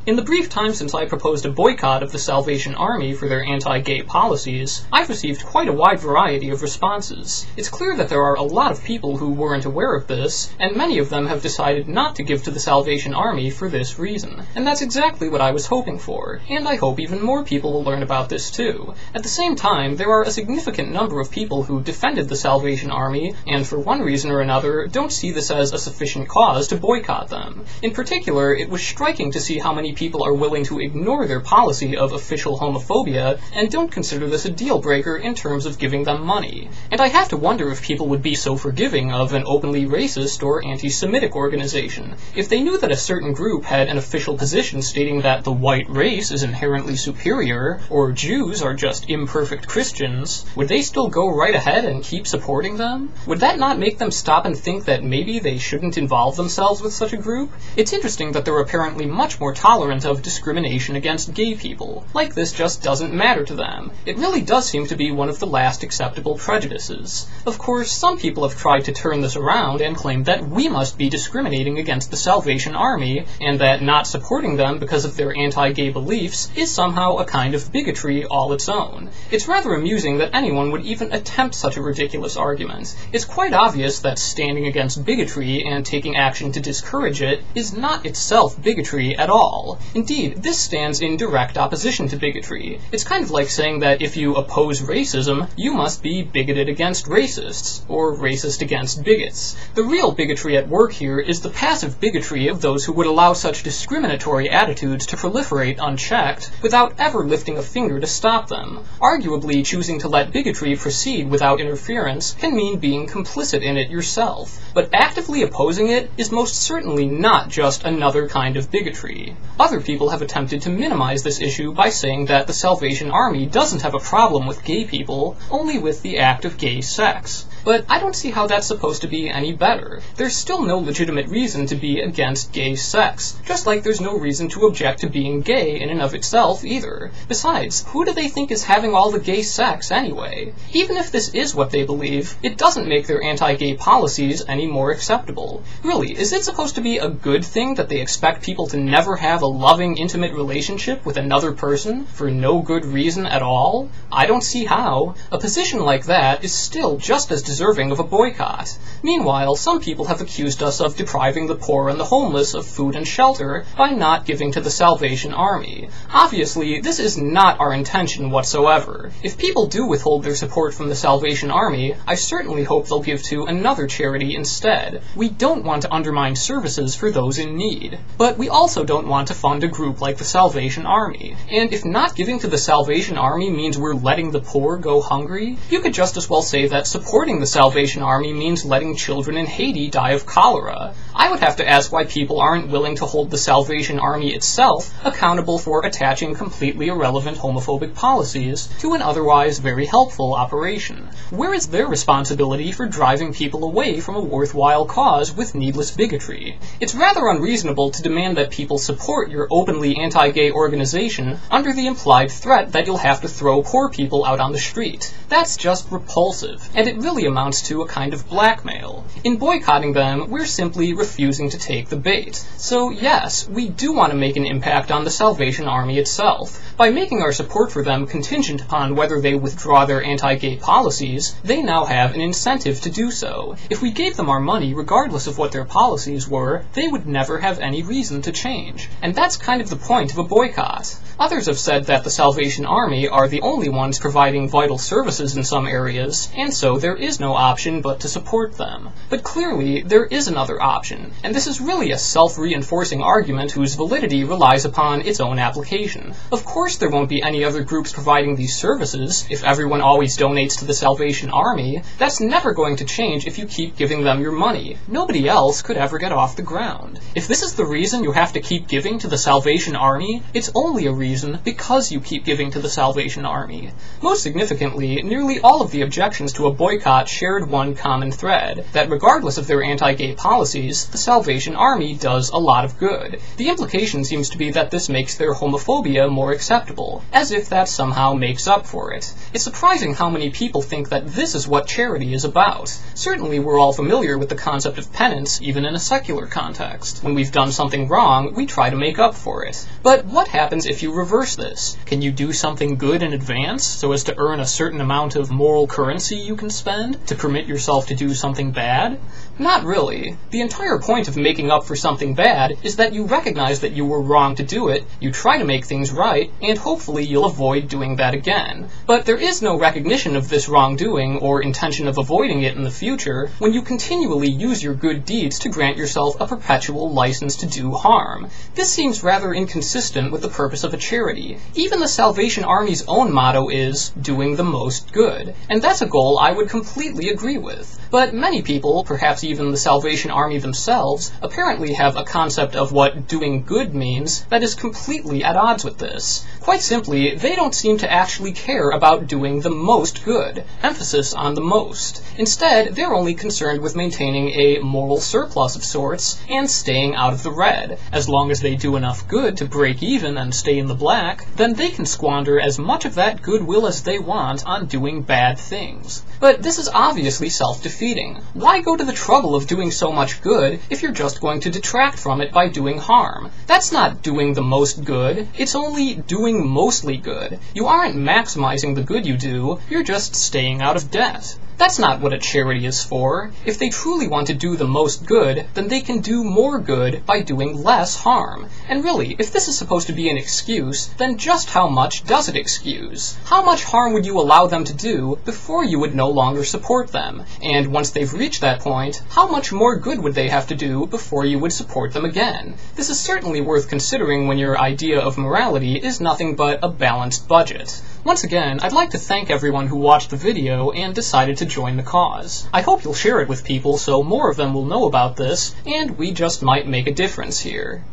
In the brief time since I proposed a boycott of the Salvation Army for their anti-gay policies, I've received quite a wide variety of responses. It's clear that there are a lot of people who weren't aware of this, and many of them have decided not to give to the Salvation Army for this reason. And that's exactly what I was hoping for, and I hope even more people will learn about this too. At the same time, there are a significant number of people who defended the Salvation Army, and for one reason or another, don't see this as a sufficient cause to boycott them. In particular, it was striking to see how many people are willing to ignore their policy of official homophobia, and don't consider this a deal-breaker in terms of giving them money. And I have to wonder if people would be so forgiving of an openly racist or anti-Semitic organization. If they knew that a certain group had an official position stating that the white race is inherently superior, or Jews are just imperfect Christians, would they still go right ahead and keep supporting them? Would that not make them stop and think that maybe they shouldn't involve themselves with such a group? It's interesting that they're apparently much more tolerant of discrimination against gay people. Like this just doesn't matter to them. It really does seem to be one of the last acceptable prejudices. Of course, some people have tried to turn this around and claim that we must be discriminating against the Salvation Army, and that not supporting them because of their anti-gay beliefs is somehow a kind of bigotry all its own. It's rather amusing that anyone would even attempt such a ridiculous argument. It's quite obvious that standing against bigotry and taking action to discourage it is not itself bigotry at all. Indeed, this stands in direct opposition to bigotry. It's kind of like saying that if you oppose racism, you must be bigoted against racists, or racist against bigots. The real bigotry at work here is the passive bigotry of those who would allow such discriminatory attitudes to proliferate unchecked without ever lifting a finger to stop them. Arguably, choosing to let bigotry proceed without interference can mean being complicit in it yourself, but actively opposing it is most certainly not just another kind of bigotry. Other people have attempted to minimize this issue by saying that the Salvation Army doesn't have a problem with gay people, only with the act of gay sex. But I don't see how that's supposed to be any better. There's still no legitimate reason to be against gay sex, just like there's no reason to object to being gay in and of itself either. Besides, who do they think is having all the gay sex anyway? Even if this is what they believe, it doesn't make their anti-gay policies any more acceptable. Really, is it supposed to be a good thing that they expect people to never have a loving, intimate relationship with another person for no good reason at all? I don't see how. A position like that is still just as deserving of a boycott. Meanwhile, some people have accused us of depriving the poor and the homeless of food and shelter by not giving to the Salvation Army. Obviously, this is not our intention whatsoever. If people do withhold their support from the Salvation Army, I certainly hope they'll give to another charity instead. We don't want to undermine services for those in need, but we also don't want to fund a group like the Salvation Army. And if not giving to the Salvation Army means we're letting the poor go hungry, you could just as well say that supporting the Salvation Army means letting children in Haiti die of cholera. I would have to ask why people aren't willing to hold the Salvation Army itself accountable for attaching completely irrelevant homophobic policies to an otherwise very helpful operation. Where is their responsibility for driving people away from a worthwhile cause with needless bigotry? It's rather unreasonable to demand that people support your openly anti-gay organization under the implied threat that you'll have to throw poor people out on the street. That's just repulsive, and it really amounts to a kind of blackmail. In boycotting them, we're simply refusing to take the bait. So yes, we do want to make an impact on the Salvation Army itself. By making our support for them contingent upon whether they withdraw their anti-gay policies, they now have an incentive to do so. If we gave them our money regardless of what their policies were, they would never have any reason to change. And that's kind of the point of a boycott. Others have said that the Salvation Army are the only ones providing vital services in some areas, and so there is no option but to support them. But clearly, there is another option, and this is really a self-reinforcing argument whose validity relies upon its own application. Of course there won't be any other groups providing these services if everyone always donates to the Salvation Army. That's never going to change if you keep giving them your money. Nobody else could ever get off the ground. If this is the reason you have to keep giving to the Salvation Army, it's only a reason because you keep giving to the Salvation Army. Most significantly, nearly all of the objections to a boycott lot shared one common thread, that regardless of their anti-gay policies, the Salvation Army does a lot of good. The implication seems to be that this makes their homophobia more acceptable, as if that somehow makes up for it. It's surprising how many people think that this is what charity is about. Certainly we're all familiar with the concept of penance, even in a secular context. When we've done something wrong, we try to make up for it. But what happens if you reverse this? Can you do something good in advance, so as to earn a certain amount of moral currency you can spend, to permit yourself to do something bad? Not really. The entire point of making up for something bad is that you recognize that you were wrong to do it, you try to make things right, and hopefully you'll avoid doing that again. But there is no recognition of this wrongdoing or intention of avoiding it in the future when you continually use your good deeds to grant yourself a perpetual license to do harm. This seems rather inconsistent with the purpose of a charity. Even the Salvation Army's own motto is doing the most good, and that's a goal I would completely agree with. But many people, perhaps even the Salvation Army themselves, apparently have a concept of what doing good means that is completely at odds with this. Quite simply, they don't seem to actually care about doing the most good. Emphasis on the most. Instead, they're only concerned with maintaining a moral surplus of sorts and staying out of the red. As long as they do enough good to break even and stay in the black, then they can squander as much of that goodwill as they want on doing bad things. But this is obviously self-defeating. Why go to the trouble of doing so much good if you're just going to detract from it by doing harm? That's not doing the most good, it's only doing mostly good. You aren't maximizing the good you do, you're just staying out of debt. That's not what a charity is for. If they truly want to do the most good, then they can do more good by doing less harm. And really, if this is supposed to be an excuse, then just how much does it excuse? How much harm would you allow them to do before you would no longer support them? And once they've reached that point, how much more good would they have to do before you would support them again? This is certainly worth considering when your idea of morality is nothing but a balanced budget. Once again, I'd like to thank everyone who watched the video and decided to join the cause. I hope you'll share it with people so more of them will know about this, and we just might make a difference here.